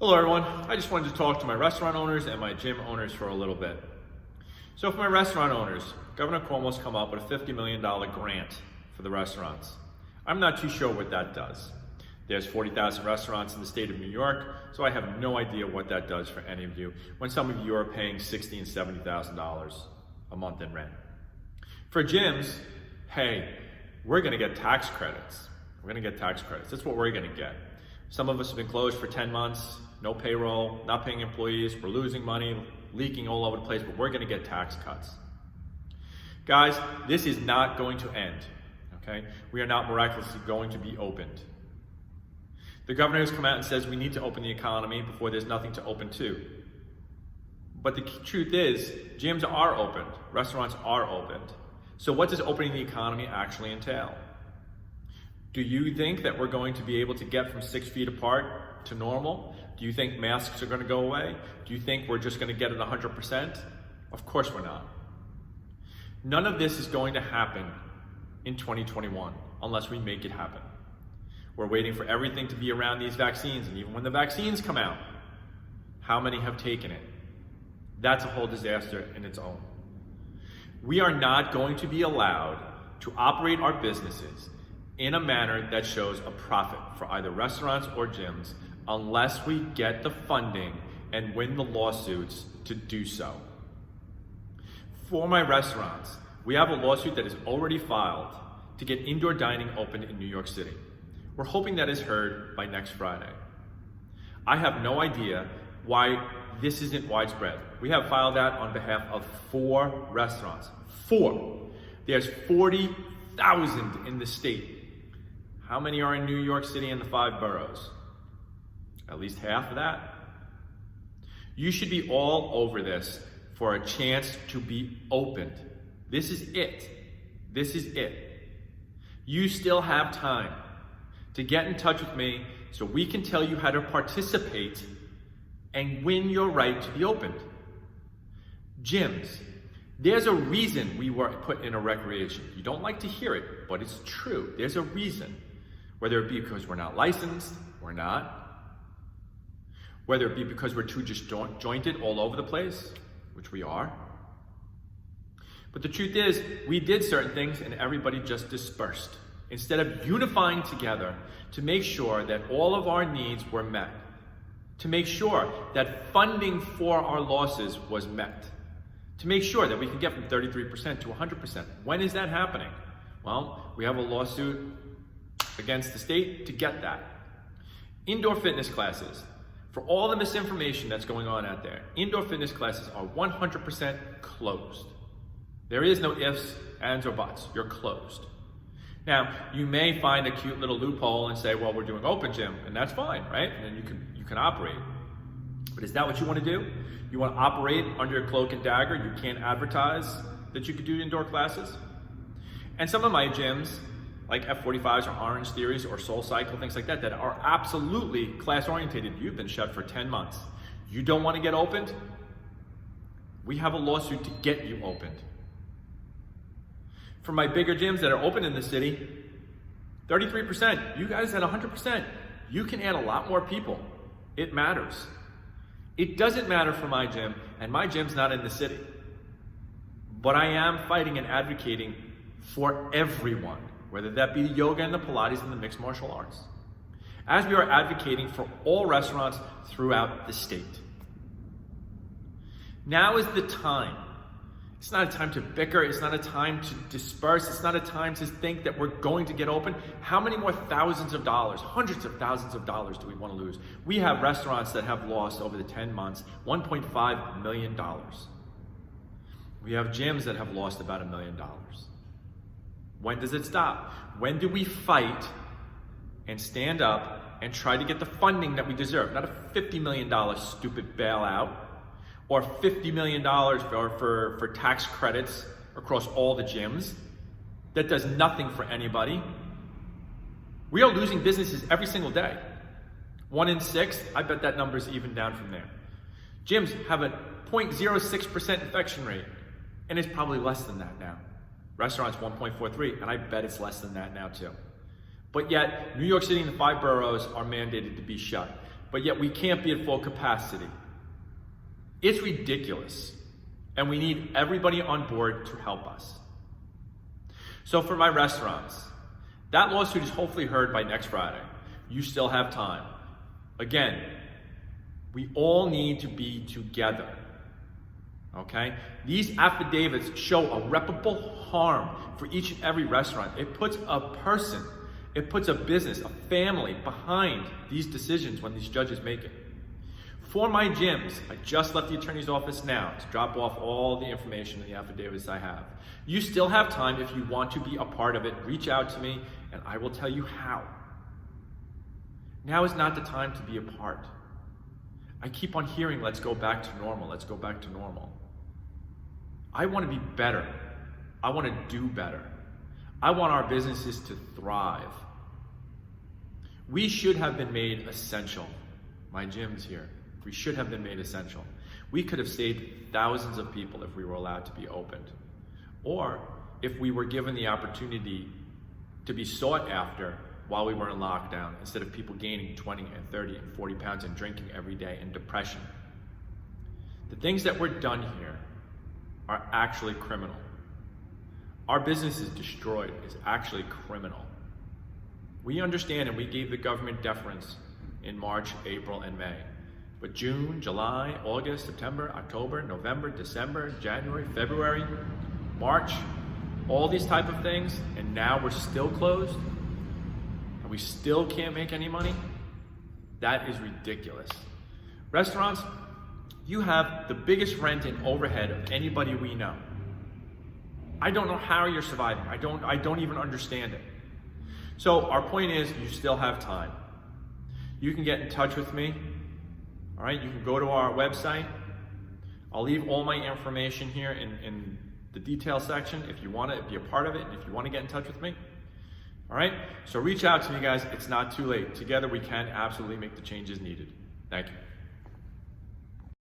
Hello everyone, I just wanted to talk to my restaurant owners and my gym owners for a little bit. So for my restaurant owners, Governor Cuomo's come up with a $50 million grant for the restaurants. I'm not too sure what that does. There's 40,000 restaurants in the state of New York, so I have no idea what that does for any of you when some of you are paying $60,000 and $70,000 a month in rent. For gyms, hey, we're gonna get tax credits. That's what we're gonna get. Some of us have been closed for 10 months, no payroll, not paying employees, we're losing money, leaking all over the place, but we're gonna get tax cuts. Guys, this is not going to end, okay? We are not miraculously going to be opened. The governor has come out and says we need to open the economy before there's nothing to open to. But the truth is, gyms are opened, restaurants are opened. So what does opening the economy actually entail? Do you think that we're going to be able to get from 6 feet apart to normal? Do you think masks are going to go away? Do you think we're just going to get it 100%? Of course we're not. None of this is going to happen in 2021 unless we make it happen. We're waiting for everything to be around these vaccines, and even when the vaccines come out, how many have taken it? That's a whole disaster in its own. We are not going to be allowed to operate our businesses in a manner that shows a profit for either restaurants or gyms unless we get the funding and win the lawsuits to do so. For my restaurants, we have a lawsuit that is already filed to get indoor dining open in New York City. We're hoping that is heard by next Friday. I have no idea why this isn't widespread. We have filed that on behalf of 4 restaurants. 4. There's 40,000 in the state. How many are in New York City and the 5 boroughs? At least half of that. You should be all over this for a chance to be opened. This is it. This is it. You still have time to get in touch with me so we can tell you how to participate and win your right to be opened. Gyms, there's a reason we were put in a recreation. You don't like to hear it, but it's true. There's a reason. Whether it be because we're not licensed, we're not. Whether it be because we're too disjointed all over the place, which we are. But the truth is, we did certain things and everybody just dispersed. Instead of unifying together to make sure that all of our needs were met, to make sure that funding for our losses was met, to make sure that we can get from 33% to 100%. When is that happening? Well, we have a lawsuit against the state to get that. Indoor fitness classes. For all the misinformation that's going on out there, indoor fitness classes are 100% closed. There is no ifs, ands, or buts. You're closed. Now, you may find a cute little loophole and say, well, we're doing open gym, and that's fine, right? And then you can operate. But is that what you want to do? You want to operate under your cloak and dagger? You can't advertise that you could do indoor classes? And some of my gyms, like F45s or Orange Theories or Soul Cycle, things like that are absolutely class-orientated. You've been shut for 10 months. You don't want to get opened? We have a lawsuit to get you opened. For my bigger gyms that are open in the city, 33%. You guys at 100%. You can add a lot more people. It matters. It doesn't matter for my gym, and my gym's not in the city. But I am fighting and advocating for everyone, whether that be the yoga and the Pilates and the mixed martial arts, as we are advocating for all restaurants throughout the state. Now is the time. It's not a time to bicker. It's not a time to disperse. It's not a time to think that we're going to get open. How many more thousands of dollars, hundreds of thousands of dollars do we want to lose? We have restaurants that have lost over the 10 months $1.5 million. We have gyms that have lost about $1 million. When does it stop? When do we fight and stand up and try to get the funding that we deserve? Not a $50 million stupid bailout or $50 million for tax credits across all the gyms. That does nothing for anybody. We are losing businesses every single day. 1 in 6, I bet that number is even down from there. Gyms have a 0.06% infection rate, and it's probably less than that now. Restaurants 1.43, and I bet it's less than that now too. But yet, New York City and the 5 boroughs are mandated to be shut. but yet we can't be at full capacity. It's ridiculous, and we need everybody on board to help us. So for my restaurants, that lawsuit is hopefully heard by next Friday. You still have time. Again, we all need to be together, okay? These affidavits show irreparable harm for each and every restaurant. It puts a person, it puts a business, a family behind these decisions when these judges make it. For my gyms, I just left the attorney's office now to drop off all the information and the affidavits I have. You still have time. If you want to be a part of it, reach out to me and I will tell you how. Now is not the time to be a part. I keep on hearing, let's go back to normal, let's go back to normal. I want to be better. I want to do better. I want our businesses to thrive. We should have been made essential. My gym's here. We should have been made essential. We could have saved thousands of people if we were allowed to be opened. Or if we were given the opportunity to be sought after while we were in lockdown, instead of people gaining 20 and 30 and 40 pounds and drinking every day and depression. The things that were done here are actually criminal. Our business is destroyed. It's actually criminal. We understand and we gave the government deference in March, April, and May. But June, July, August, September, October, November, December, January, February, March, all these type of things, and now we're still closed, and we still can't make any money? That is ridiculous. Restaurants, you have the biggest rent and overhead of anybody we know. I don't know how you're surviving. I don't even understand it. So our point is, you still have time. You can get in touch with me. All right, you can go to our website. I'll leave all my information here in the detail section if you want to be a part of it and if you want to get in touch with me. All right, so reach out to me, guys. It's not too late. Together we can absolutely make the changes needed. Thank you.